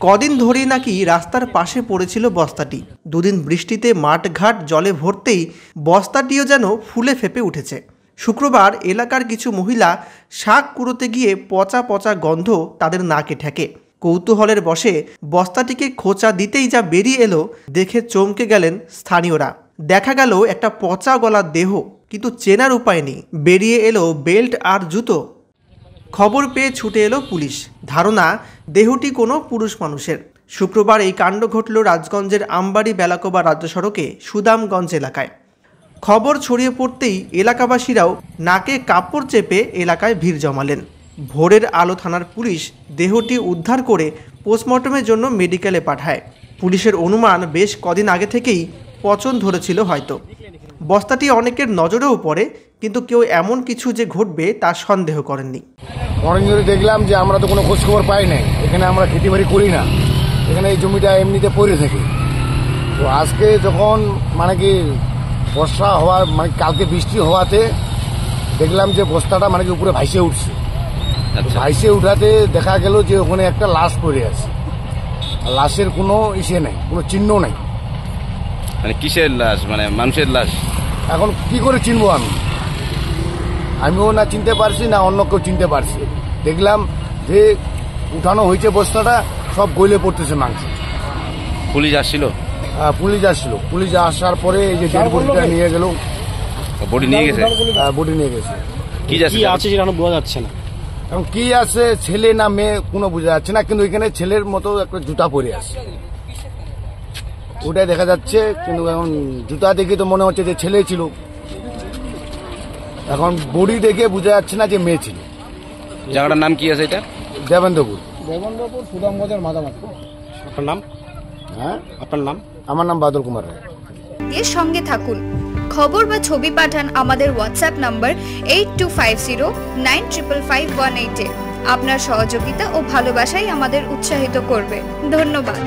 কদিন ধরেই নাকি রাস্তার পাশে পড়েছিল বস্তাটি। দুদিন বৃষ্টিতে মাঠঘাট জলে ভরতেই বস্তাটিও যেন ফুলে ফেপে উঠেছে। শুক্রবার এলাকার কিছু মহিলা শাক কুড়োতে গিয়ে পচা পচা গন্ধ তাদের নাকে ঠেকে। কৌতূহলের বশে বস্তাটিকে খোঁচা দিতেই যা বেরিয়ে এলো দেখে চমকে গেলেন স্থানীয়রা। দেখা গেল একটা পচা গলার দেহ, কিন্তু চেনার উপায় নেই। বেরিয়ে এলো বেল্ট আর জুতো। খবর পেয়ে ছুটে এলো পুলিশ। ধারণা দেহটি কোনো পুরুষ মানুষের। শুক্রবার এই কাণ্ড ঘটল রাজগঞ্জের আমবাড়ি বেলাকোবা রাজ্য সড়কে সুদামগঞ্জ এলাকায়। খবর ছড়িয়ে পড়তেই এলাকাবাসীরাও নাকে কাপড় চেপে এলাকায় ভিড় জমালেন। ভোরের আলো থানার পুলিশ দেহটি উদ্ধার করে পোস্টমর্টমের জন্য মেডিকেলে পাঠায়। পুলিশের অনুমান বেশ কদিন আগে থেকেই পচন ধরেছিল হয়তো। বস্তাটি অনেকের নজরেও পড়ে, কিন্তু কেউ এমন কিছু যে ঘটবে তার সন্দেহ করেননি। অনেক ধরে দেখলাম যে আমরা তো কোনো খোঁজখবর পাই নাই, এখানে আমরা খেতিবাড়ি করি না, এখানে এই জমিটা এমনিতে পড়ে থাকে। তো আজকে যখন কি বর্ষা হওয়ার কালকে বৃষ্টি হওয়াতে দেখলাম যে বস্তাটা উপরে ভাইসে উঠছে। ভাইসে উঠাতে দেখা গেল যে ওখানে একটা লাশ পড়ে আছে। লাশের কোনো ইসে নাই, কোনো চিহ্ন নাই। কিসের লাশ? মানুষের লাশ। এখন কি করে চিনবো আমিও না চিনতে পারছি, না অন্য কেউ চিনতে পারছি। দেখলাম যে উঠানো হয়েছে বস্তাটা, সব গলে পড়তেছে মাংস। পুলিশ আসছিল? পুলিশ আসছিল। পুলিশ আসার পরে এই যে ডেড বডিটা নিয়ে গেল। বডি নিয়ে গেছে? বডি নিয়ে গেছে। কি আছে সেটা বোঝা যাচ্ছে না। এখন কি আছে, ছেলে না মেয়ে কোনো বোঝা যাচ্ছে না, কিন্তু এখানে ছেলের মতো একটা জুতা পরে আছে, ওটাই দেখা যাচ্ছে। কিন্তু এখন জুতা দেখে তো মনে হচ্ছে যে ছেলে ছিল। এখন বডি দেখে বোঝা যাচ্ছে না যে মেয়ে ছিল। জায়গাটার নাম কি আছে এটা? দেবেন্দ্রপুর, সুদামগঞ্জের মাঝামাঝি। আপনার নাম? আপনার নাম? আমার নাম বাদল কুমার রায়। এর সঙ্গে থাকুন। খবর বা ছবি পাঠান আমাদের হোয়াটসঅ্যাপ নম্বর 8250955518 এ। আপনার সহযোগিতা ও ভালোবাসাই আমাদের উৎসাহিত করবে। ধন্যবাদ।